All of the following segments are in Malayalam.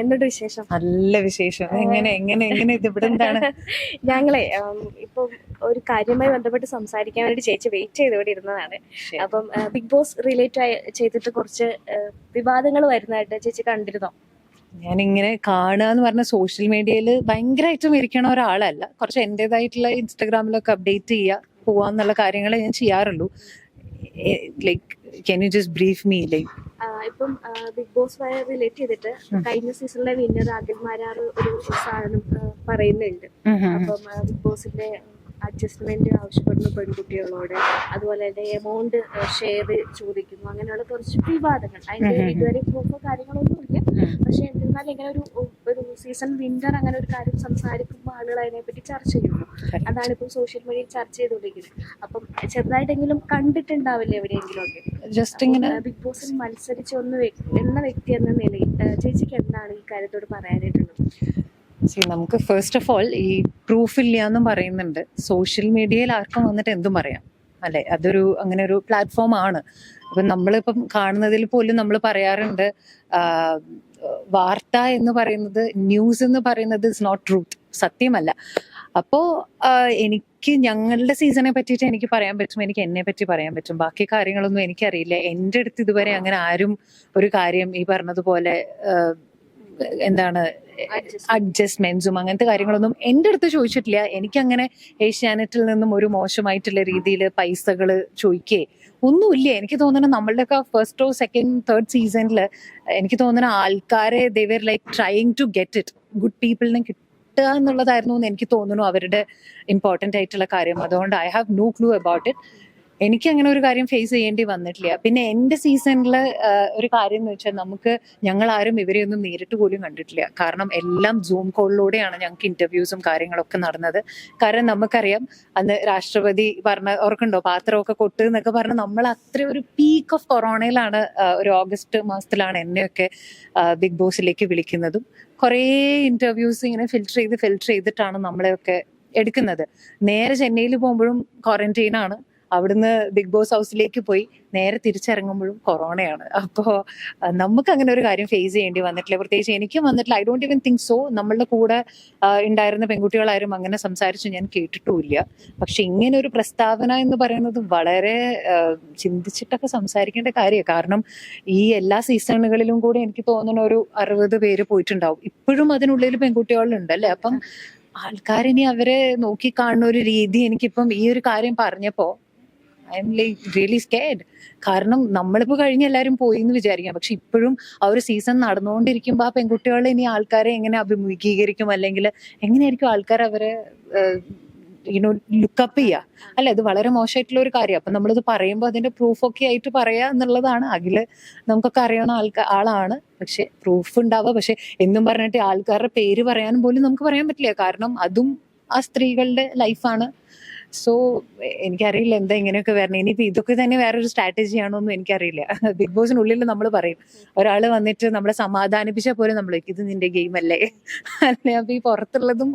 എന്തുണ്ട് വിശേഷം? നല്ല വിശേഷം. എങ്ങനെ എങ്ങനെ എങ്ങനെ ഇത് ഇവിടെ എന്താണ്? ഞങ്ങളെ ഇപ്പൊ ഒരു കാര്യവുമായി ബന്ധപ്പെട്ട് സംസാരിക്കാൻ വേണ്ടി ചേച്ചി വെയിറ്റ് ചെയ്ത് ഇവിടെ ഇരുന്നതാണ്. അപ്പം ബിഗ് ബോസ് റിലേറ്റ് ചെയ്തിട്ട് കുറച്ച് വിവാദങ്ങൾ വരുന്നതായിട്ട് ചേച്ചി കണ്ടിരുന്നോ? ഞാനിങ്ങനെ കാണുക എന്ന് പറഞ്ഞ സോഷ്യൽ മീഡിയയിൽ ഭയങ്കരമായിട്ടും ഇരിക്കണ ഒരാളല്ല. കുറച്ച് എൻ്റെതായിട്ടുള്ള ഇൻസ്റ്റഗ്രാമിലൊക്കെ അപ്ഡേറ്റ് ചെയ്യുക പോവാന്നുള്ള കാര്യങ്ങളെ ഞാൻ ചെയ്യാറുള്ളൂ. Like can you just brief me like ഇപ്പം ബിഗ് ബോസ് റിലേറ്റ് ചെയ്തിട്ട് കഴിഞ്ഞ സീസണിലെ വിന്നർ അഖിൽമാരാർ ഒരു സാധനം പറയുന്നുണ്ട്. അപ്പം ബിഗ് ബോസിന്റെ അഡ്ജസ്റ്റ്മെന്റ് ആവശ്യപ്പെടുന്നു പെൺകുട്ടികളോട്, അതുപോലെ തന്നെ എമൗണ്ട് ഷെയർ ചോദിക്കുന്നു, അങ്ങനെയുള്ള കുറച്ച് വിവാദങ്ങൾ. അതിന്റെ ഇതുവരെ പ്രൂഫോ കാര്യങ്ങളൊന്നും ഇല്ല. പക്ഷെ എന്നിരുന്നാലും ഇങ്ങനെ ഒരു സീസൺ വിന്നർ അങ്ങനെ ഒരു കാര്യം സംസാരിക്കുമ്പോൾ ആളുകൾ അതിനെപ്പറ്റി ചർച്ച ചെയ്യുന്നു. അതാണ് ഇപ്പം സോഷ്യൽ മീഡിയയിൽ ചർച്ച ചെയ്തുകൊണ്ടിരിക്കുന്നത്. അപ്പം ചെറുതായിട്ടെങ്കിലും കണ്ടിട്ടുണ്ടാവില്ലേ എവിടെയെങ്കിലും ഒക്കെ? ജസ്റ്റ് ഇങ്ങനെ ബിഗ് ബോസിൽ മത്സരിച്ച എന്ന വ്യക്തി എന്ന നിലയിൽ ചേച്ചിക്ക് എന്താണ് ഈ കാര്യത്തോട് പറയാനായിട്ടുള്ളത്? നമുക്ക് ഫസ്റ്റ് ഓഫ് ഓൾ ഈ പ്രൂഫ് ഇല്ല എന്നും പറയുന്നുണ്ട്. സോഷ്യൽ മീഡിയയിൽ ആർക്കും വന്നിട്ട് എന്തും പറയാം അല്ലെ, അതൊരു അങ്ങനെ ഒരു പ്ലാറ്റ്ഫോം ആണ്. അപ്പൊ നമ്മളിപ്പം കാണുന്നതിൽ പോലും നമ്മൾ പറയാറുണ്ട്, വാർത്ത എന്ന് പറയുന്നത്, ന്യൂസ് എന്ന് പറയുന്നത് ഇസ് നോട്ട് ട്രൂത്ത്, സത്യമല്ല. അപ്പോ എനിക്ക് ഞങ്ങളുടെ സീസണെ പറ്റിയിട്ട് എനിക്ക് പറയാൻ പറ്റും, എനിക്ക് എന്നെ പറ്റി പറയാൻ പറ്റും. ബാക്കി കാര്യങ്ങളൊന്നും എനിക്കറിയില്ല. എൻ്റെ അടുത്ത് ഇതുവരെ അങ്ങനെ ആരും ഒരു കാര്യം ഈ പറഞ്ഞതുപോലെ എന്താണ് അഡ്ജസ്റ്റ്മെന്റ്സും അങ്ങനത്തെ കാര്യങ്ങളൊന്നും എൻ്റെ അടുത്ത് ചോദിച്ചിട്ടില്ല. എനിക്കങ്ങനെ ഏഷ്യാനെറ്റിൽ നിന്നും ഒരു മോശമായിട്ടുള്ള രീതിയിൽ പൈസകള് ചോദിക്കേ ഒന്നുമില്ല. എനിക്ക് തോന്നുന്നു നമ്മളുടെയൊക്കെ ഫസ്റ്റോ സെക്കൻഡ് തേർഡ് സീസണിൽ എനിക്ക് തോന്നുന്ന ആൾക്കാരെ they were like trying to get it, good പീപ്പിളിനെ കിട്ടുക എന്നുള്ളതായിരുന്നു എന്ന് എനിക്ക് തോന്നുന്നു അവരുടെ ഇമ്പോർട്ടൻ്റ് ആയിട്ടുള്ള കാര്യം. അതുകൊണ്ട് I have no clue about it. എനിക്ക് അങ്ങനെ ഒരു കാര്യം ഫേസ് ചെയ്യേണ്ടി വന്നിട്ടില്ല. പിന്നെ എൻ്റെ സീസണിൽ ഒരു കാര്യം എന്ന് വെച്ചാൽ ഞങ്ങൾ ആരും ഇവരെയൊന്നും നേരിട്ട് പോലും കണ്ടിട്ടില്ല. കാരണം എല്ലാം സൂം കോളിലൂടെയാണ് ഞങ്ങൾക്ക് ഇന്റർവ്യൂസും കാര്യങ്ങളൊക്കെ നടന്നത്. കാരണം നമുക്കറിയാം അന്ന് രാഷ്ട്രപതി ഓർക്കുണ്ടോ, പാത്രമൊക്കെ കൊട്ട് എന്നൊക്കെ പറഞ്ഞ് നമ്മൾ അത്ര ഒരു പീക്ക് ഓഫ് കൊറോണയിലാണ്, ഒരു ഓഗസ്റ്റ് മാസത്തിലാണ് എന്നെയൊക്കെ ബിഗ് ബോസിലേക്ക് വിളിക്കുന്നതും കുറേ ഇന്റർവ്യൂസ് ഇങ്ങനെ ഫിൽറ്റർ ചെയ്തിട്ടാണ് നമ്മളെയൊക്കെ എടുക്കുന്നത്. നേരെ ചെന്നൈയിൽ പോകുമ്പോഴും ക്വാറന്റൈൻ ആണ്, അവിടുന്ന് ബിഗ് ബോസ് ഹൗസിലേക്ക് പോയി നേരെ തിരിച്ചിറങ്ങുമ്പോഴും കൊറോണയാണ്. അപ്പോൾ നമുക്ക് അങ്ങനെ ഒരു കാര്യം ഫേസ് ചെയ്യേണ്ടി വന്നിട്ടില്ല, പ്രത്യേകിച്ച് എനിക്കും വന്നിട്ടില്ല. I don't even think so നമ്മളുടെ കൂടെ ഉണ്ടായിരുന്ന പെൺകുട്ടികളാരും അങ്ങനെ സംസാരിച്ച് ഞാൻ കേട്ടിട്ടുമില്ല. പക്ഷെ ഇങ്ങനെ ഒരു പ്രസ്താവന എന്ന് പറയുന്നത് വളരെ ചിന്തിച്ചിട്ടൊക്കെ സംസാരിക്കേണ്ട കാര്യമാണ്. കാരണം ഈ എല്ലാ സീസണുകളിലും കൂടെ എനിക്ക് തോന്നുന്ന ഒരു 60 പേര് പോയിട്ടുണ്ടാവും. ഇപ്പോഴും അതിനുള്ളിൽ പെൺകുട്ടികളുണ്ട് അല്ലേ. അപ്പം ആൾക്കാരിനി അവരെ നോക്കി കാണുന്ന ഒരു രീതി എനിക്കിപ്പം ഈ ഒരു കാര്യം പറഞ്ഞപ്പോ I M like really scared. കാരണം നമ്മളിപ്പോ കഴിഞ്ഞ് എല്ലാവരും പോയി എന്ന് വിചാരിക്കാം, പക്ഷെ ഇപ്പോഴും ആ ഒരു സീസൺ നടന്നുകൊണ്ടിരിക്കുമ്പോൾ ആ പെൺകുട്ടികളെ ഇനി ആൾക്കാരെ എങ്ങനെ അഭിമുഖീകരിക്കും, അല്ലെങ്കിൽ എങ്ങനെയായിരിക്കും ആൾക്കാർ അവരെ ലുക്കപ്പ് ചെയ്യുക അല്ലെ. അത് വളരെ മോശമായിട്ടുള്ള ഒരു കാര്യം. അപ്പൊ നമ്മളിത് പറയുമ്പോൾ അതിന്റെ പ്രൂഫൊക്കെ ആയിട്ട് പറയാ എന്നുള്ളതാണ്. അതില് നമുക്കൊക്കെ അറിയുന്ന ആളാണ്, പക്ഷെ പ്രൂഫ് ഉണ്ടാവുക. പക്ഷെ എന്നും പറഞ്ഞിട്ട് ആൾക്കാരുടെ പേര് പറയാനും പോലും നമുക്ക് പറയാൻ പറ്റില്ല, കാരണം അതും ആ സ്ത്രീകളുടെ ലൈഫാണ്. സോ എനിക്കറിയില്ല എന്താ ഇങ്ങനെയൊക്കെ വരണം. ഇനിയിപ്പോ ഇതൊക്കെ തന്നെ വേറൊരു സ്ട്രാറ്റജി ആണോന്നും എനിക്കറിയില്ല. ബിഗ് ബോസിനുള്ളിൽ നമ്മൾ പറയും, ഒരാള് വന്നിട്ട് നമ്മളെ സമാധാനിപ്പിച്ചാൽ പോലും നമ്മൾ ഇത് നിന്റെ ഗെയിം അല്ലേ അല്ലെ. അപ്പൊ ഈ പുറത്തുള്ളതും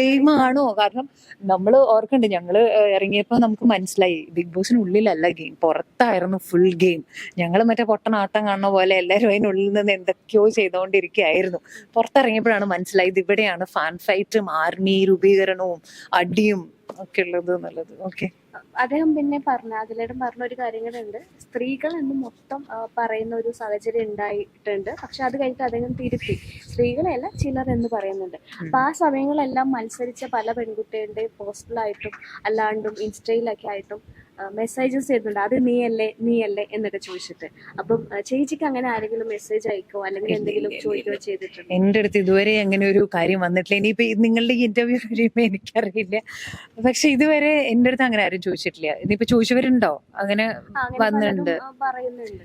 ഗെയിം ആണോ? കാരണം നമ്മൾ ഓർക്കണ്ട്, ഞങ്ങള് ഇറങ്ങിയപ്പോ നമുക്ക് മനസ്സിലായി ബിഗ് ബോസിനുള്ളിലല്ല ഗെയിം, പുറത്തായിരുന്നു ഫുൾ ഗെയിം. ഞങ്ങൾ മറ്റേ പൊട്ടനാട്ടം കാണുന്ന പോലെ എല്ലാവരും അതിനുള്ളിൽ നിന്ന് എന്തൊക്കെയോ ചെയ്തുകൊണ്ടിരിക്കുകയായിരുന്നു. പുറത്തിറങ്ങിയപ്പോഴാണ് മനസ്സിലായത് ഇവിടെയാണ് ഫാൻ ഫൈറ്റും ആർമി രൂപീകരണവും അടിയും ഒക്കെ ഉള്ളത് എന്നുള്ളത്. ഓക്കെ, അദ്ദേഹം പിന്നെ അതിലേടം പറഞ്ഞ ഒരു കാര്യങ്ങളുണ്ട്, സ്ത്രീകൾ എന്ന് മൊത്തം പറയുന്ന ഒരു സാഹചര്യം ഉണ്ടായിട്ടുണ്ട്. പക്ഷെ അത് കഴിഞ്ഞിട്ട് അദ്ദേഹം തിരുത്തി സ്ത്രീകളെയല്ല ചിലർ എന്ന് പറയുന്നുണ്ട്. അപ്പൊ ആ സമയങ്ങളെല്ലാം മത്സരിച്ച പല പെൺകുട്ടികളുടെ പോസ്റ്റലായിട്ടും അല്ലാണ്ടും ഇൻസ്റ്റയിലൊക്കെ ആയിട്ടും മെസ്സേജസ് ചെയ്യുന്നുണ്ട്, അത് നീയല്ലേ എന്നൊക്കെ ചോദിച്ചിട്ട്. അപ്പം ചേച്ചിക്ക് അങ്ങനെ ആരെങ്കിലും മെസ്സേജ് അയക്കോ അല്ലെങ്കിൽ എന്തെങ്കിലും ചോദിക്കുകയോ ചെയ്തിട്ടുണ്ടോ? എന്റെ അടുത്ത് ഇതുവരെ അങ്ങനെ ഒരു കാര്യം വന്നിട്ടില്ല. ഇനിയിപ്പോ നിങ്ങളുടെ ഈ ഇന്റർവ്യൂ കഴിയുമ്പോ എനിക്കറിയില്ല, പക്ഷെ ഇതുവരെ എന്റെ അടുത്ത് അങ്ങനെ ആരും ചോദിച്ചിട്ടില്ല. ഇനിയിപ്പോ ചോദിച്ചവരുണ്ടോ? അങ്ങനെ വന്നിട്ടുണ്ട്, പറയുന്നുണ്ട്.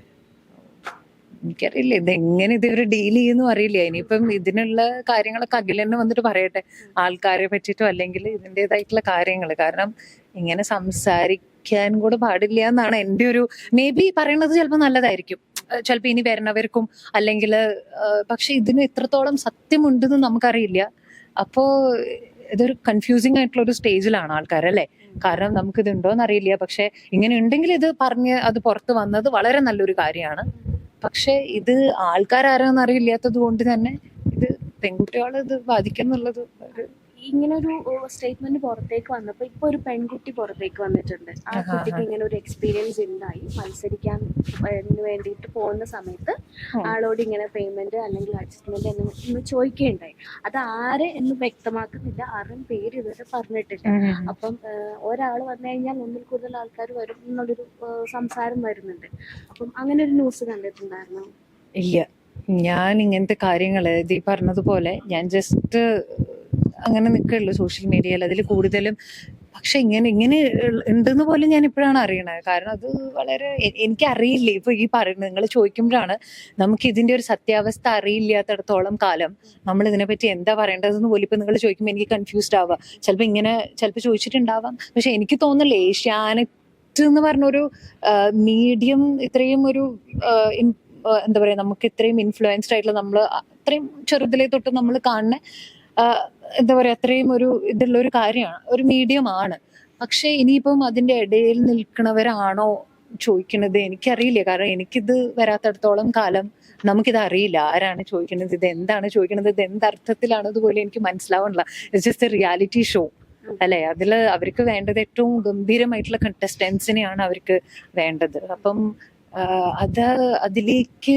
എനിക്കറിയില്ല ഇതെങ്ങനെ ഇതൊരു ഡീൽ ചെയ്യുന്നു അറിയില്ല. ഇനിയിപ്പം ഇതിനുള്ള കാര്യങ്ങളൊക്കെ അഖിൽ തന്നെ വന്നിട്ട് പറയട്ടെ, ആൾക്കാരെ പറ്റിയിട്ടോ അല്ലെങ്കിൽ ഇതിൻ്റെതായിട്ടുള്ള കാര്യങ്ങൾ. കാരണം ഇങ്ങനെ സംസാരിക്കാൻ കൂടെ പാടില്ല എന്നാണ് എൻ്റെ ഒരു, മേ ബി പറയുന്നത് ചിലപ്പോൾ നല്ലതായിരിക്കും, ചിലപ്പോൾ ഇനി വരുന്നവർക്കും, അല്ലെങ്കിൽ പക്ഷെ ഇതിന് എത്രത്തോളം സത്യമുണ്ടെന്ന് നമുക്കറിയില്ല. അപ്പോ ഇതൊരു കൺഫ്യൂസിങ് ആയിട്ടുള്ള ഒരു സ്റ്റേജിലാണ് ആൾക്കാരല്ലേ. കാരണം നമുക്കിത് ഉണ്ടോന്ന് അറിയില്ല, പക്ഷെ ഇങ്ങനെ ഉണ്ടെങ്കിൽ ഇത് പറഞ്ഞ് അത് പുറത്ത് വന്നത് വളരെ നല്ലൊരു കാര്യമാണ്. പക്ഷെ ഇത് ആൾക്കാരാരാന്ന് അറിയില്ലാത്തത് കൊണ്ട് തന്നെ ഇത് പെൺകുട്ടികളെ ഇത് ബാധിക്കും എന്നുള്ളത് ഒരു ഇങ്ങനെ ഒരു സ്റ്റേറ്റ്മെന്റ് പുറത്തേക്ക് വന്നപ്പോൾ ഇപ്പൊ ഒരു പെൺകുട്ടി പുറത്തേക്ക് വന്നിട്ടുണ്ട്. ആ കുട്ടിക്ക് ഇങ്ങനെ ഒരു എക്സ്പീരിയൻസ് ഉണ്ടായി, മത്സരിക്കാൻ വേണ്ടിയിട്ട് പോകുന്ന സമയത്ത് ആളോട് ഇങ്ങനെ പേയ്മെന്റ് അല്ലെങ്കിൽ അഡ്ജസ്റ്റ്മെന്റ് എന്ന് ചോദിക്കുകയുണ്ടായി. അത് ആര് എന്ന് വ്യക്തമാക്കുന്നില്ല, ആരും പേര് ഇതുവരെ പറഞ്ഞിട്ടില്ല. അപ്പം ഒരാൾ വന്നു കഴിഞ്ഞാൽ ഒന്നിൽ കൂടുതൽ ആൾക്കാർ വരും എന്നുള്ളൊരു സംസാരം വരുന്നുണ്ട്. അപ്പം അങ്ങനെ ഒരു ന്യൂസ് കണ്ടിട്ടുണ്ടായിരുന്നു? ഇല്ല, ഞാൻ ഇങ്ങനത്തെ കാര്യങ്ങള് ഇത് ഈ പറഞ്ഞതുപോലെ ഞാൻ ജസ്റ്റ് അങ്ങനെ നിൽക്കുള്ളൂ സോഷ്യൽ മീഡിയയിൽ, അതിൽ കൂടുതലും. പക്ഷെ ഇങ്ങനെ ഉണ്ടെന്ന് പോലും ഞാൻ ഇപ്പോഴാണ് അറിയണത്. കാരണം അത് വളരെ എനിക്കറിയില്ല. ഇപ്പൊ ഈ പറയുന്നത് നിങ്ങൾ ചോദിക്കുമ്പോഴാണ് നമുക്ക് ഇതിന്റെ ഒരു സത്യാവസ്ഥ അറിയില്ലാത്തടത്തോളം കാലം നമ്മൾ ഇതിനെപ്പറ്റി എന്താ പറയേണ്ടതെന്ന് പോലും ഇപ്പൊ നിങ്ങൾ ചോദിക്കുമ്പോൾ എനിക്ക് കൺഫ്യൂസ്ഡ് ആവാം. ചിലപ്പോൾ ചോദിച്ചിട്ടുണ്ടാവാം. പക്ഷെ എനിക്ക് തോന്നുന്നില്ല ഏഷ്യാനെറ്റ് എന്ന് പറഞ്ഞൊരു മീഡിയം ഇത്രയും ഒരു എന്താ പറയാ, നമുക്ക് ഇത്രയും ഇൻഫ്ലുവൻസ്ഡ് ആയിട്ടുള്ള, നമ്മൾ അത്രയും ചെറുതിലേ തൊട്ട് നമ്മൾ കാണുന്ന എന്താ പറയാ, അത്രയും ഒരു ഇതുള്ള ഒരു കാര്യമാണ്, ഒരു മീഡിയം ആണ്. പക്ഷെ ഇനിയിപ്പം അതിന്റെ ഇടയിൽ നിൽക്കണവരാണോ ചോദിക്കുന്നത് എനിക്കറിയില്ല. കാരണം എനിക്കിത് വരാത്തടത്തോളം കാലം നമുക്കിത് അറിയില്ല. ആരാണ് ചോദിക്കുന്നത്, ഇത് എന്താണ് ചോദിക്കുന്നത്, ഇത് എന്തർത്ഥത്തിലാണ് ഇതുപോലെ എനിക്ക് മനസ്സിലാവണില്ല. It's just a reality show അല്ലെ. അതിൽ അവർക്ക് വേണ്ടത് ഏറ്റവും ഗംഭീരമായിട്ടുള്ള കണ്ടസ്റ്റൻസിനെയാണ് അവർക്ക് വേണ്ടത്. അപ്പം അതിലേക്ക്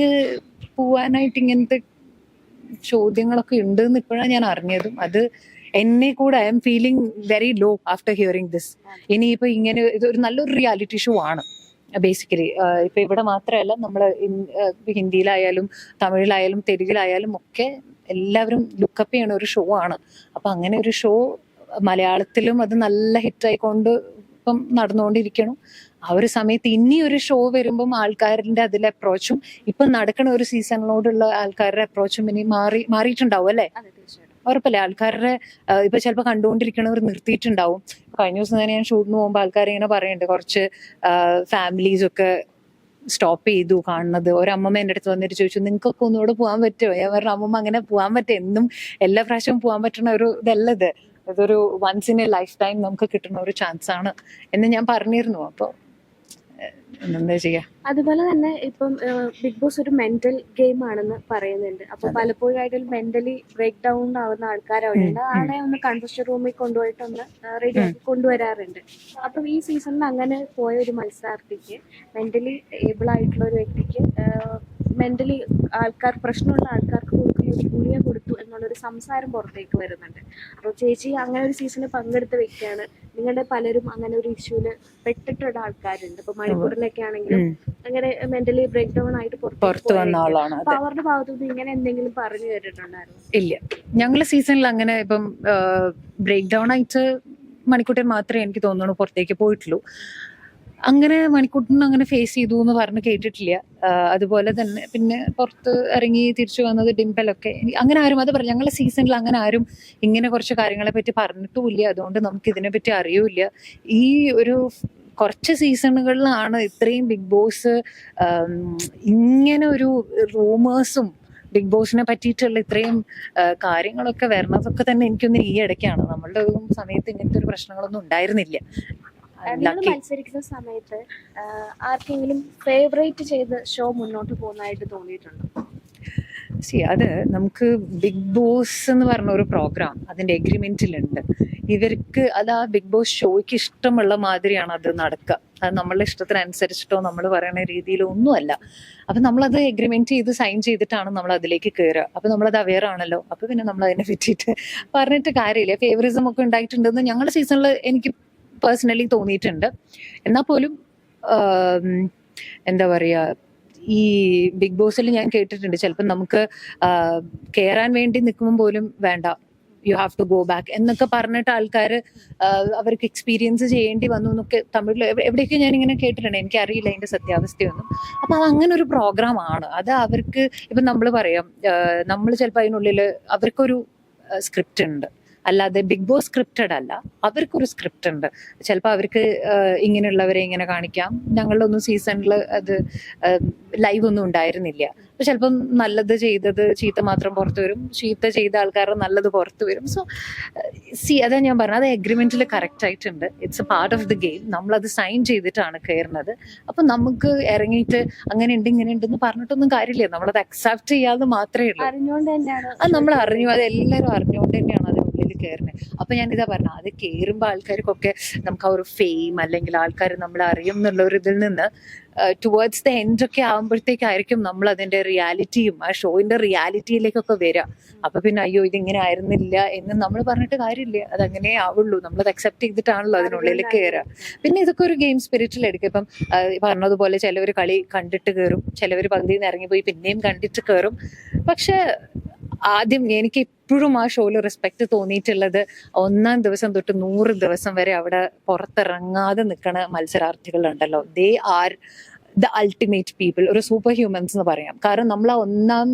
പോവാനായിട്ട് ഇങ്ങനത്തെ ചോദ്യങ്ങളൊക്കെ ഉണ്ട് എന്ന് ഇപ്പോഴാണ് ഞാൻ അറിഞ്ഞതും. അത് എന്നെ കൂടെ I am feeling very low after hearing this. ഇനിയിപ്പോ ഇങ്ങനെ ഇതൊരു നല്ലൊരു റിയാലിറ്റി ഷോ ആണ് ബേസിക്കലി. ഇപ്പൊ ഇവിടെ മാത്രമല്ല, നമ്മള് ഹിന്ദിയിലായാലും തമിഴിലായാലും തെലുങ്കിലായാലും ഒക്കെ എല്ലാവരും ലുക്കപ്പ് ചെയ്യണ ഒരു ഷോ ആണ്. അപ്പൊ അങ്ങനെ ഒരു ഷോ മലയാളത്തിലും അത് നല്ല ഹിറ്റായിക്കൊണ്ട് ഇപ്പം നടന്നുകൊണ്ടിരിക്കണം. ആ ഒരു സമയത്ത് ഇനി ഒരു ഷോ വരുമ്പം ആൾക്കാരുടെ അതിലെ അപ്രോച്ചും ഇപ്പം നടക്കുന്ന ഒരു സീസണിനോടുള്ള ആൾക്കാരുടെ അപ്രോച്ചും ഇനി മാറിയിട്ടുണ്ടാവും അല്ലെ? ഉറപ്പല്ലേ? ആൾക്കാരുടെ ഇപ്പൊ ചിലപ്പോൾ കണ്ടുകൊണ്ടിരിക്കണവർ നിർത്തിയിട്ടുണ്ടാവും. കഴിഞ്ഞ ദിവസം തന്നെ ഞാൻ ഷൂട്ടിന് പോകുമ്പോൾ ആൾക്കാർ ഇങ്ങനെ പറയുന്നുണ്ട്, കുറച്ച് ഫാമിലീസ് ഒക്കെ സ്റ്റോപ്പ് ചെയ്തു കാണുന്നത്. ഒരമ്മ എൻ്റെ അടുത്ത് വന്നിട്ട് ചോദിച്ചു, നിങ്ങൾക്കൊക്കെ ഒന്നുകൂടെ പോകാൻ പറ്റുമോ? ഞാൻ പറഞ്ഞ, അമ്മമ്മ അങ്ങനെ പോകാൻ പറ്റും, എന്നും എല്ലാ പ്രാവശ്യവും പോകാൻ പറ്റുന്ന ഒരു ഇതല്ലത്, ഇതൊരു once in a lifetime നമുക്ക് കിട്ടുന്ന ഒരു ചാൻസ് ആണ് എന്ന് ഞാൻ പറഞ്ഞിരുന്നു. അപ്പോൾ എന്താ ചെയ്യാ. അതുപോലെ തന്നെ ഇപ്പം ബിഗ് ബോസ് ഒരു മെന്റൽ ഗെയിം ആണെന്ന് പറയുന്നുണ്ട്. അപ്പൊ പലപ്പോഴായിട്ട് മെന്റലി ബ്രേക്ക് ഡൗൺ ആവുന്ന ആൾക്കാർ അവിടെ ഉണ്ട്. ആളെ ഒന്ന് കൺഫെഷൻ റൂമിൽ കൊണ്ടുപോയിട്ട് ഒന്ന് റെഡി ആക്കി കൊണ്ടുവരാറുണ്ട്. അപ്പം ഈ സീസണിൽ അങ്ങനെ പോയ ഒരു മത്സരാർത്ഥിക്ക്, മെന്റലി ഏബിൾ ആയിട്ടുള്ള ഒരു വ്യക്തിക്ക് മെന്റലി പ്രശ്നമുള്ള ആൾക്കാർക്ക് കൊടുക്കുന്ന ഒരു ഗുളിക കൊടുത്തു എന്നുള്ളൊരു സംസാരം പുറത്തേക്ക് വരുന്നുണ്ട്. അപ്പോൾ ചേച്ചി അങ്ങനെ ഒരു സീസണിൽ പങ്കെടുത്ത വ്യക്തിയാണ്. നിങ്ങളുടെ പലരും അങ്ങനെ ഒരു ഇഷ്യൂല് പെട്ടിട്ടുള്ള ആൾക്കാരുണ്ട്. ഇപ്പൊ മണിക്കൂറിലൊക്കെ ആണെങ്കിലും അങ്ങനെ മെന്റലി ബ്രേക്ക് ഡൗൺ ആയിട്ട് പുറത്തു വന്ന ആളാണ്. അപ്പൊ അവരുടെ ഭാഗത്തുനിന്ന് ഇങ്ങനെ എന്തെങ്കിലും പറഞ്ഞു കേട്ടിട്ടുണ്ടായിരുന്നു? ഇല്ല, ഞങ്ങളുടെ സീസണിൽ അങ്ങനെ ഇപ്പം ബ്രേക്ക് ഡൗൺ ആയിട്ട് മണിക്കൂട്ടൻ മാത്രമേ എനിക്ക് തോന്നുന്നു പുറത്തേക്ക് പോയിട്ടുള്ളൂ. അങ്ങനെ മണിക്കൂട്ടിന് അങ്ങനെ ഫേസ് ചെയ്തു എന്ന് പറഞ്ഞ് കേട്ടിട്ടില്ല. അതുപോലെ തന്നെ പിന്നെ പുറത്ത് ഇറങ്ങി തിരിച്ചു വന്നത് ഡിംപലൊക്കെ. അങ്ങനെ ആരും അത് പറഞ്ഞു, ഞങ്ങളുടെ സീസണിൽ അങ്ങനെ ആരും ഇങ്ങനെ കുറച്ച് കാര്യങ്ങളെ പറ്റി പറഞ്ഞിട്ടുമില്ല. അതുകൊണ്ട് നമുക്ക് ഇതിനെ പറ്റി അറിയൂല. ഈ ഒരു കുറച്ച് സീസണുകളിലാണ് ഇത്രയും ബിഗ് ബോസ് ഇങ്ങനെ ഒരു റൂമേഴ്സും ബിഗ് ബോസിനെ പറ്റിയിട്ടുള്ള ഇത്രയും കാര്യങ്ങളൊക്കെ വരണതൊക്കെ തന്നെ എനിക്കൊന്ന് ഈ ഇടയ്ക്കാണ്. നമ്മളുടെ സമയത്ത് ഇങ്ങനത്തെ ഒരു പ്രശ്നങ്ങളൊന്നും ഉണ്ടായിരുന്നില്ല. മത്സരിക്കുന്ന സമയത്ത് ആർക്കെങ്കിലും ഫേവറേറ്റ് ചെയ്ത് ഷോ മുന്നോട്ട് പോകുന്നതായിട്ട് തോന്നിയിട്ടുണ്ടോ? അത് നമുക്ക് ബിഗ് ബോസ് എന്ന് പറഞ്ഞ ഒരു പ്രോഗ്രാം അതിന്റെ എഗ്രിമെന്റിലുണ്ട്. ഇവർക്ക് അത് ആ ബിഗ് ബോസ് ഷോയ്ക്ക് ഇഷ്ടമുള്ള മാതിരിയാണ് അത് നടക്കുക. അത് നമ്മളുടെ ഇഷ്ടത്തിനനുസരിച്ചിട്ടോ നമ്മൾ പറയുന്ന രീതിയിലോ ഒന്നുമല്ല. അപ്പൊ നമ്മളത് എഗ്രിമെന്റ് ചെയ്ത് സൈൻ ചെയ്തിട്ടാണ് നമ്മൾ അതിലേക്ക് കയറുക. അപ്പൊ നമ്മളത് അവെയർ ആണല്ലോ. അപ്പൊ പിന്നെ നമ്മൾ അതിനെ പറ്റിയിട്ട് പറഞ്ഞിട്ട് കാര്യമില്ല. ഫേവറിസം ഒക്കെ ഉണ്ടായിട്ടുണ്ടെന്ന് ഞങ്ങളുടെ സീസണിൽ എനിക്ക് പേഴ്സണലി തോന്നിയിട്ടുണ്ട്. എന്നാൽ പോലും എന്താ പറയാ, ഈ ബിഗ് ബോസിൽ ഞാൻ കേട്ടിട്ടുണ്ട് ചിലപ്പോൾ നമുക്ക് കയറാൻ വേണ്ടി നിൽക്കുമ്പോൾ പോലും വേണ്ട, you have to go back എന്നൊക്കെ പറഞ്ഞിട്ട് ആൾക്കാർ അവർക്ക് എക്സ്പീരിയൻസ് ചെയ്യേണ്ടി വന്നു എന്നൊക്കെ തമിഴിൽ എവിടെയൊക്കെ ഞാനിങ്ങനെ കേട്ടിട്ടുണ്ട്. എനിക്കറിയില്ല അതിന്റെ സത്യാവസ്ഥയൊന്നും. അപ്പൊ അത് അങ്ങനെ ഒരു പ്രോഗ്രാം ആണ്. അത് അവർക്ക് ഇപ്പം നമ്മൾ പറയാം, നമ്മൾ ചിലപ്പോൾ അതിനുള്ളിൽ അവർക്കൊരു സ്ക്രിപ്റ്റ് ഉണ്ട്. അല്ലാതെ ബിഗ് ബോസ് സ്ക്രിപ്റ്റഡ് അല്ല. അവർക്കൊരു സ്ക്രിപ്റ്റ് ഉണ്ട്. ചിലപ്പോൾ അവർക്ക് ഇങ്ങനെയുള്ളവരെ ഇങ്ങനെ കാണിക്കാം. ഞങ്ങളുടെ ഒന്നും സീസണിൽ അത് ലൈവ് ഒന്നും ഉണ്ടായിരുന്നില്ല. അപ്പൊ ചിലപ്പം നല്ലത് ചെയ്തത് ചീത്ത മാത്രം പുറത്തു വരും, ചീത്ത ചെയ്ത ആൾക്കാരുടെ നല്ലത് പുറത്തു വരും. സോ അതാ ഞാൻ പറഞ്ഞത്, അത് എഗ്രിമെന്റിൽ കറക്റ്റ് ആയിട്ടുണ്ട്. It's A part of the game. നമ്മളത് സൈൻ ചെയ്തിട്ടാണ് കയറുന്നത്. അപ്പൊ നമുക്ക് ഇറങ്ങിയിട്ട് അങ്ങനെ ഉണ്ട് ഇങ്ങനെ ഉണ്ടെന്ന് പറഞ്ഞിട്ടൊന്നും കാര്യമില്ല. നമ്മളത് അക്സെപ്റ്റ് ചെയ്യാതെ മാത്രമേ ഉള്ളൂ. അറിഞ്ഞുകൊണ്ട് തന്നെയാണ് അത് നമ്മൾ അറിഞ്ഞു, അത് എല്ലാവരും അറിഞ്ഞുകൊണ്ട് തന്നെയാണ് അതിനുള്ളിൽ കയറുന്നത്. അപ്പൊ ഞാനിതാ പറഞ്ഞ, അത് കയറുമ്പോൾ ആൾക്കാർക്കൊക്കെ നമുക്ക് ആ ഒരു ഫെയിം അല്ലെങ്കിൽ ആൾക്കാർ നമ്മളെ അറിയും എന്നുള്ള ഒരു ഇതിൽ നിന്ന് ടുവേർഡ്സ് ദ എൻഡ് ഒക്കെ ആകുമ്പോഴത്തേക്കായിരിക്കും നമ്മൾ അതിന്റെ റിയാലിറ്റിയും ആ ഷോയിന്റെ റിയാലിറ്റിയിലേക്കൊക്കെ വരാം. അപ്പൊ പിന്നെ അയ്യോ ഇതിങ്ങനെ ആയിരുന്നില്ല എന്ന് നമ്മൾ പറഞ്ഞിട്ട് കാര്യമില്ല. അതങ്ങനെ ആവുള്ളൂ. നമ്മളത് അക്സെപ്റ്റ് ചെയ്തിട്ടാണല്ലോ അതിനുള്ളിൽ കയറുക. പിന്നെ ഇതൊക്കെ ഒരു ഗെയിം സ്പിരിറ്റിൽ എടുക്കും. ഇപ്പം പറഞ്ഞതുപോലെ ചിലവർ കളി കണ്ടിട്ട് കയറും, ചിലവർ പകുതിയിൽ നിന്ന് ഇറങ്ങിപ്പോയി പിന്നെയും കണ്ടിട്ട് കയറും. പക്ഷെ ആദ്യം എനിക്ക് എപ്പോഴും ആ ഷോയിൽ റെസ്പെക്ട് തോന്നിയിട്ടുള്ളത് 1-ാം ദിവസം തൊട്ട് 100 ദിവസം വരെ അവിടെ പുറത്തിറങ്ങാതെ നിൽക്കുന്ന മത്സരാർത്ഥികളുണ്ടല്ലോ. They are the ultimate people, ഒരു സൂപ്പർ ഹ്യൂമൻസ് എന്ന് പറയാം. കാരണം നമ്മൾ ആ 1-ാം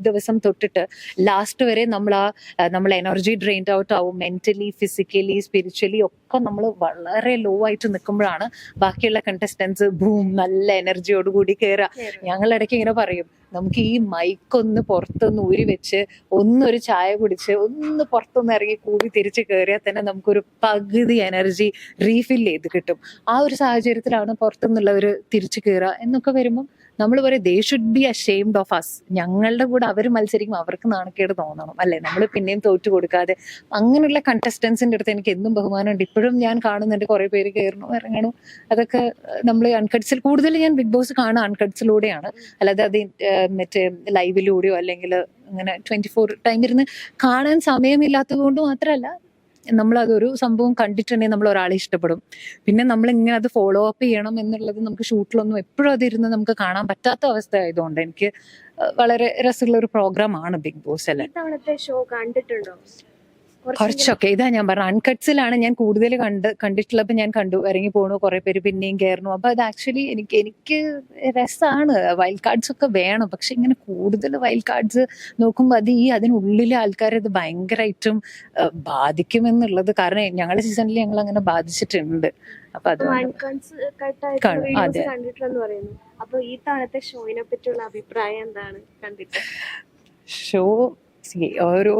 ദിവസം തൊട്ടിട്ട് ലാസ്റ്റ് വരെ നമ്മൾ എനർജി ഡ്രെയിൻഡ് ഔട്ട് ആവും. മെന്റലി, ഫിസിക്കലി, സ്പിരിച്വലി ഒക്കെ നമ്മൾ വളരെ ലോ ആയിട്ട് നിൽക്കുമ്പോഴാണ് ബാക്കിയുള്ള കണ്ടസ്റ്റൻസ് ബൂം നല്ല എനർജിയോടുകൂടി കയറുക. ഞങ്ങൾ ഇടയ്ക്ക് ഇങ്ങനെ പറയും, നമുക്ക് ഈ മൈക്കൊന്ന് പുറത്തൊന്ന് ഊരി വെച്ച് ഒന്നൊരു ചായ കുടിച്ച് ഒന്ന് പുറത്തൊന്ന് ഇറങ്ങി കൂടി തിരിച്ച് കയറിയാൽ തന്നെ നമുക്കൊരു പകുതി എനർജി റീഫിൽ ചെയ്ത് കിട്ടും. ആ ഒരു സാഹചര്യത്തിലാണ് പുറത്തുനിന്നുള്ളവർ തിരിച്ചു കയറുക എന്നൊക്കെ വരുമ്പോൾ നമ്മൾ പറയും they should be ashamed of us. ഞങ്ങളുടെ കൂടെ അവർ മത്സരിക്കും, അവർക്ക് നാണക്കേട് തോന്നണം അല്ലെ, നമ്മൾ പിന്നെയും തോറ്റു കൊടുക്കാതെ. അങ്ങനെയുള്ള കണ്ടസ്റ്റൻസിന്റെ അടുത്ത് എനിക്ക് എന്നും ബഹുമാനമുണ്ട്. ഇപ്പോഴും ഞാൻ കാണുന്നുണ്ട് കുറെ പേര് കയറണു ഇറങ്ങണു. അതൊക്കെ നമ്മൾ അൺകട്ട്സിൽ കൂടുതൽ ഞാൻ ബിഗ് ബോസ് കാണുക അൺകട്ട്സിലൂടെയാണ്. അല്ലാതെ അത് മറ്റേ ലൈവിലൂടെയോ അല്ലെങ്കിൽ അങ്ങനെ 24 ടൈം ഇരുന്ന് കാണാൻ സമയമില്ലാത്തത് കൊണ്ട് മാത്രമല്ല, നമ്മളതൊരു സംഭവം കണ്ടിട്ടുണ്ടെങ്കിൽ നമ്മൾ ഒരാളെ ഇഷ്ടപ്പെടും. പിന്നെ നമ്മൾ ഇങ്ങനെ അത് ഫോളോ അപ്പ് ചെയ്യണം എന്നുള്ളത് നമുക്ക് ഷൂട്ടിലൊന്നും എപ്പോഴും അതിരുന്ന് നമുക്ക് കാണാൻ പറ്റാത്ത അവസ്ഥ ആയതുകൊണ്ട് എനിക്ക് വളരെ രസമുള്ള ഒരു പ്രോഗ്രാമാണ് ബിഗ് ബോസ് അല്ലേ. ഇത്തവണത്തെ ഷോ കണ്ടിട്ടുണ്ടോ? കുറച്ചൊക്കെ. ഇതാ ഞാൻ പറഞ്ഞ അൺകട്ട്സിലാണ് ഞാൻ കൂടുതൽ കണ്ടിട്ടുള്ളത്. ഞാൻ കണ്ടു, ഇറങ്ങി പോണു, കുറെ പേര് പിന്നെയും കയറണു. അപ്പൊ അത് ആക്ച്വലി എനിക്ക് രസമാണ്. വൈൽഡ് കാർഡ്സ് ഒക്കെ വേണം. പക്ഷെ ഇങ്ങനെ കൂടുതൽ വൈൽഡ് കാർഡ്സ് നോക്കുമ്പോൾ അതിനുള്ളിലെ ആൾക്കാരെ ഇത് ഭയങ്കരമായിട്ടും ബാധിക്കുമെന്നുള്ളത്. കാരണം ഞങ്ങളുടെ സീസണിൽ ഞങ്ങൾ അങ്ങനെ ബാധിച്ചിട്ടുണ്ട്. അപ്പൊ അത് കണ്ടിട്ടുണ്ടെന്ന് പറയുന്നു. അപ്പൊ ഈ തവണത്തെ ഷോയിനെ പറ്റിയുള്ള അഭിപ്രായം എന്താണ് കണ്ടിട്ട്? ഷോ ഓരോ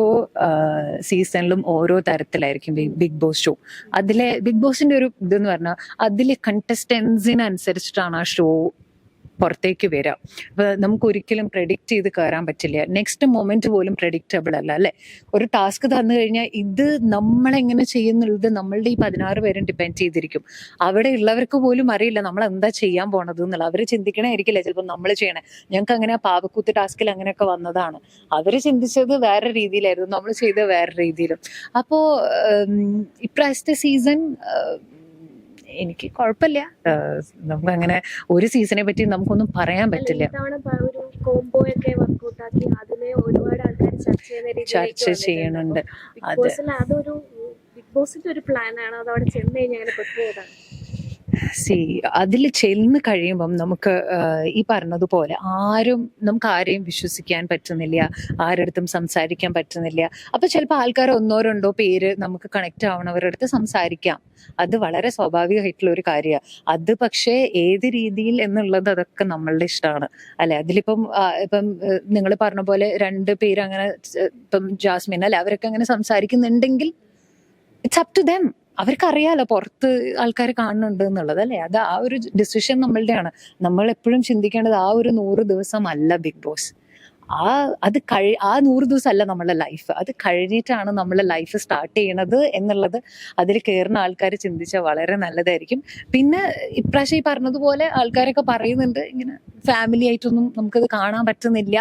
സീസണിലും ഓരോ തരത്തിലായിരിക്കും ബിഗ് ബോസ് ഷോ. അതിലെ ബിഗ് ബോസിന്റെ ഒരു ഇതെന്ന് പറഞ്ഞാൽ അതിലെ കണ്ടസ്റ്റൻസിനനുസരിച്ചിട്ടാണ് ആ ഷോ പുറത്തേക്ക് വരാം. അപ്പൊ നമുക്ക് ഒരിക്കലും പ്രെഡിക്റ്റ് ചെയ്ത് കയറാൻ പറ്റില്ല. നെക്സ്റ്റ് മൊമെന്റ് പോലും പ്രെഡിക്റ്റബിൾ അല്ല അല്ലെ. ഒരു ടാസ്ക് തന്നു കഴിഞ്ഞാൽ ഇത് നമ്മളെങ്ങനെ ചെയ്യുന്നുള്ളത് നമ്മളുടെ ഈ 16 പേരും ഡിപ്പെൻഡ് ചെയ്തിരിക്കും. അവിടെ ഉള്ളവർക്ക് പോലും അറിയില്ല നമ്മൾ എന്താ ചെയ്യാൻ പോണത് എന്നുള്ള. അവര് ചിന്തിക്കണായിരിക്കില്ല ചിലപ്പോൾ നമ്മൾ ചെയ്യണേ. ഞങ്ങൾക്ക് അങ്ങനെ പാവക്കൂത്ത് ടാസ്കിൽ അങ്ങനെയൊക്കെ വന്നതാണ്. അവര് ചിന്തിച്ചത് വേറെ രീതിയിലായിരുന്നു, നമ്മൾ ചെയ്തത് വേറെ രീതിയിലും. അപ്പോ ഇപ്രാവശ്യത്തെ സീസൺ എനിക്ക് കുഴപ്പമില്ല. നമുക്ക് അങ്ങനെ ഒരു സീസണെ പറ്റി നമുക്കൊന്നും പറയാൻ പറ്റില്ല. ചർച്ച ചെയ്യണുണ്ട്. അതൊരു ബിഗ് ബോസിന്റെ ഒരു പ്ലാനാണ്. അതവിടെ ചെന്ന് കഴിഞ്ഞാൽ പെട്ടുപോയതാണ്. അതിൽ ചെന്ന് കഴിയുമ്പം നമുക്ക് ഈ പറഞ്ഞതുപോലെ നമുക്ക് ആരെയും വിശ്വസിക്കാൻ പറ്റുന്നില്ല, ആരടുത്തും സംസാരിക്കാൻ പറ്റുന്നില്ല. അപ്പൊ ചിലപ്പോൾ ആൾക്കാർ 1-2 പേര് നമുക്ക് കണക്ട് ആവണവരുടെ അടുത്ത് സംസാരിക്കാം. അത് വളരെ സ്വാഭാവികമായിട്ടുള്ള ഒരു കാര്യമാണ്. അത് പക്ഷേ ഏത് രീതിയിൽ എന്നുള്ളത് അതൊക്കെ നമ്മളുടെ ഇഷ്ടമാണ് അല്ലെ. അതിലിപ്പം നിങ്ങൾ പറഞ്ഞ പോലെ 2 പേര് അങ്ങനെ ഇപ്പം ജാസ്മിൻ അല്ലെ അവരൊക്കെ അങ്ങനെ സംസാരിക്കുന്നുണ്ടെങ്കിൽ ഇറ്റ്സ് അപ് ടു ദം. അവർക്കറിയാലോ പുറത്ത് ആൾക്കാർ കാണുന്നുണ്ട് എന്നുള്ളത് അല്ലെ. അത് ആ ഒരു ഡിസിഷൻ നമ്മളുടെയാണ്. നമ്മൾ എപ്പോഴും ചിന്തിക്കേണ്ടത് ആ ഒരു 100 ദിവസം അല്ല ബിഗ് ബോസ്. ആ 100 ദിവസം അല്ല നമ്മളുടെ ലൈഫ്. അത് കഴിഞ്ഞിട്ടാണ് നമ്മളെ ലൈഫ് സ്റ്റാർട്ട് ചെയ്യണത് എന്നുള്ളത് അതിൽ കയറുന്ന ആൾക്കാർ ചിന്തിച്ചാൽ വളരെ നല്ലതായിരിക്കും. പിന്നെ ഇപ്രാവശ്യം ഈ പറഞ്ഞതുപോലെ ആൾക്കാരൊക്കെ പറയുന്നുണ്ട് ഇങ്ങനെ ഫാമിലി ആയിട്ടൊന്നും നമുക്കത് കാണാൻ പറ്റുന്നില്ല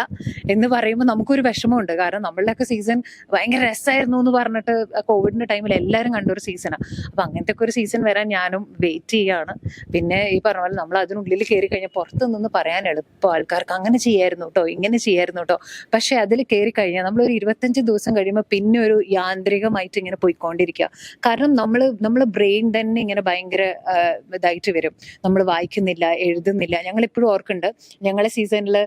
എന്ന് പറയുമ്പോൾ നമുക്കൊരു വിഷമമുണ്ട്. കാരണം നമ്മളുടെയൊക്കെ സീസൺ ഭയങ്കര രസമായിരുന്നു എന്ന് പറഞ്ഞിട്ട് കോവിഡിന്റെ ടൈമിൽ എല്ലാവരും കണ്ടൊരു സീസണാണ്. അപ്പൊ അങ്ങനത്തെ ഒക്കെ ഒരു സീസൺ വരാൻ ഞാനും വെയിറ്റ് ചെയ്യാണ്. പിന്നെ ഈ പറഞ്ഞ പോലെ നമ്മൾ അതിനുള്ളിൽ കയറി കഴിഞ്ഞാൽ പുറത്തു നിന്ന് പറയാൻ എളുപ്പം ആൾക്കാർക്ക് അങ്ങനെ ചെയ്യായിരുന്നു കേട്ടോ, ഇങ്ങനെ ചെയ്യായിരുന്നു കേട്ടോ. പക്ഷെ അതിൽ കയറി കഴിഞ്ഞാൽ നമ്മളൊരു 25 ദിവസം കഴിയുമ്പോൾ പിന്നെ ഒരു യാന്ത്രികമായിട്ട് ഇങ്ങനെ പോയിക്കൊണ്ടിരിക്കുക. കാരണം നമ്മള് ബ്രെയിൻ തന്നെ ഇങ്ങനെ ഭയങ്കര ഇതായിട്ട് വരും. നമ്മൾ വായിക്കുന്നില്ല, എഴുതുന്നില്ല. ഞങ്ങൾ ഇപ്പോഴും ഓർക്കുന്നുണ്ട് ഞങ്ങളെ സീസണിൽ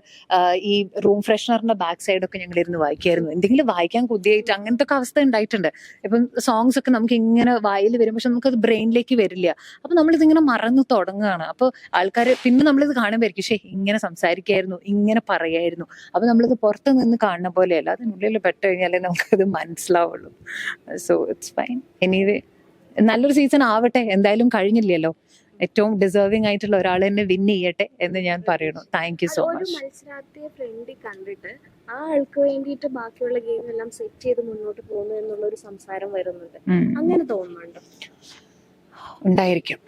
ഈ റൂം ഫ്രഷ്നറിന്റെ ബാക്ക് സൈഡൊക്കെ ഞങ്ങൾ ഇരുന്ന് വായിക്കായിരുന്നു. എന്തെങ്കിലും വായിക്കാൻ കൊതിയായിട്ട് അങ്ങനത്തെ ഒക്കെ അവസ്ഥ ഉണ്ടായിട്ടുണ്ട്. ഇപ്പം സോങ്സ് ഒക്കെ നമുക്ക് ഇങ്ങനെ വായിൽ വരും, പക്ഷെ നമുക്കത് ബ്രെയിനിലേക്ക് വരില്ല. അപ്പൊ നമ്മളിതിങ്ങനെ മറന്നു തുടങ്ങുകയാണ്. അപ്പോൾ ആൾക്കാർ പിന്നെ നമ്മളിത് കാണുമ്പോഴായിരിക്കും ഇങ്ങനെ സംസാരിക്കായിരുന്നു, ഇങ്ങനെ പറയായിരുന്നു. അപ്പൊ നമ്മളിത് പുറത്ത് നിന്ന് കാണുന്ന പോലെയല്ല, അതിനുള്ളിൽ പെട്ട് കഴിഞ്ഞാലേ നമുക്കത് മനസ്സിലാവുള്ളൂ. So it's fine. എനിവേ നല്ലൊരു സീസൺ ആവട്ടെ. എന്തായാലും കഴിഞ്ഞില്ലല്ലോ. ഏറ്റവും ഡിസേർവിംഗ് ആയിട്ടുള്ള ഒരാൾ തന്നെ വിൻ ചെയ്യട്ടെ എന്ന് ഞാൻ പറയണു. താങ്ക് യു സോ ഒരു മച്ച്. മത്സരാർത്ഥിയെ ഫ്രണ്ടിൽ കണ്ടിട്ട് ആ ആൾക്ക് വേണ്ടിയിട്ട് ബാക്കിയുള്ള ഗെയിം എല്ലാം സെറ്റ് ചെയ്ത് മുന്നോട്ട് പോകുന്നു എന്നുള്ള ഒരു സംസാരം വരുന്നുണ്ട്. അങ്ങനെ തോന്നുന്നുണ്ടോ? ഉണ്ടായിരിക്കും.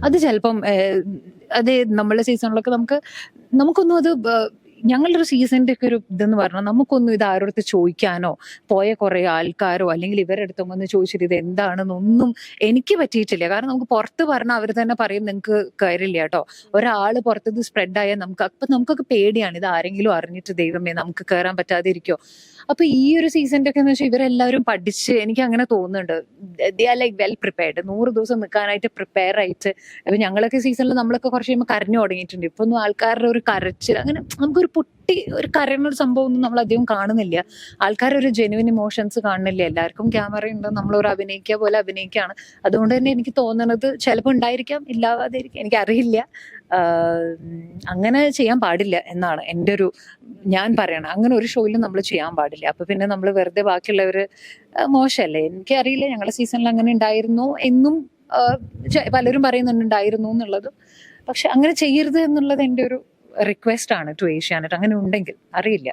അത് ചിലപ്പം അത് നമ്മളെ സീസണിലൊക്കെ നമുക്കൊന്നും അത് ഞങ്ങളുടെ ഒരു സീസണിന്റെ ഒക്കെ ഒരു ഇതെന്ന് പറഞ്ഞാൽ നമുക്കൊന്നും ഇത് ആരോടത്ത് ചോദിക്കാനോ പോയ കുറെ ആൾക്കാരോ അല്ലെങ്കിൽ ഇവരുടെ അടുത്തും വന്ന് ചോദിച്ചിട്ട് ഇത് എന്താണെന്നൊന്നും എനിക്ക് പറ്റിയിട്ടില്ല. കാരണം നമുക്ക് പുറത്ത് പറഞ്ഞാൽ അവർ തന്നെ പറയും നിങ്ങൾക്ക് കാര്യമില്ല കേട്ടോ. ഒരാള് പുറത്തത് സ്പ്രെഡ് ആയാൽ നമുക്കൊക്കെ പേടിയാണ്, ഇത് ആരെങ്കിലും അറിഞ്ഞിട്ട് ദൈവമേ നമുക്ക് കയറാൻ പറ്റാതെ ഇരിക്കോ. അപ്പൊ ഈ ഒരു സീസണിന്റെ ഒക്കെ എന്ന് വെച്ചാൽ ഇവരെല്ലാവരും പഠിച്ച്, എനിക്ക് അങ്ങനെ തോന്നുന്നുണ്ട്, they are like well prepared. 100 ദിവസം നിൽക്കാനായിട്ട് പ്രിപ്പയർ ആയിട്ട്. അപ്പൊ ഞങ്ങളൊക്കെ സീസണിൽ നമ്മളൊക്കെ കുറച്ച് കഴിയുമ്പോൾ കരഞ്ഞു തുടങ്ങിയിട്ടുണ്ട്. ഇപ്പൊ ഒന്നും ആൾക്കാരുടെ ഒരു കരച്ചിൽ അങ്ങനെ നമുക്കൊരു ഒരു കരയുന്ന ഒരു സംഭവം ഒന്നും നമ്മൾ അധികം കാണുന്നില്ല. ആൾക്കാരൊരു ജെനുവിൻ ഇമോഷൻസ് കാണുന്നില്ല. എല്ലാവർക്കും ക്യാമറ ഉണ്ട്, നമ്മളൊരു അഭിനയിക്കുക പോലെ അഭിനയിക്കുകയാണ്. അതുകൊണ്ട് തന്നെ എനിക്ക് തോന്നുന്നത് ചിലപ്പോൾ ഉണ്ടായിരിക്കാം, ഇല്ലാവാതിരിക്കാം, എനിക്കറിയില്ല. അങ്ങനെ ചെയ്യാൻ പാടില്ല എന്നാണ് എൻ്റെ ഒരു ഞാൻ പറയണം. അങ്ങനെ ഒരു ഷോയിലും നമ്മൾ ചെയ്യാൻ പാടില്ല. അപ്പൊ പിന്നെ നമ്മൾ വെറുതെ ബാക്കിയുള്ളവര് മോശമല്ലേ. എനിക്കറിയില്ല ഞങ്ങളുടെ സീസണിൽ അങ്ങനെ ഉണ്ടായിരുന്നു എന്നും പലരും പറയുന്നുണ്ടായിരുന്നു എന്നുള്ളത്. പക്ഷെ അങ്ങനെ ചെയ്യരുത് എന്നുള്ളത് എൻ്റെ ഒരു റിക്വസ്റ്റ് ആണ് ടു ഏഷ്യാനെറ്റ്. അങ്ങനെ ഉണ്ടെങ്കിൽ അറിയില്ല.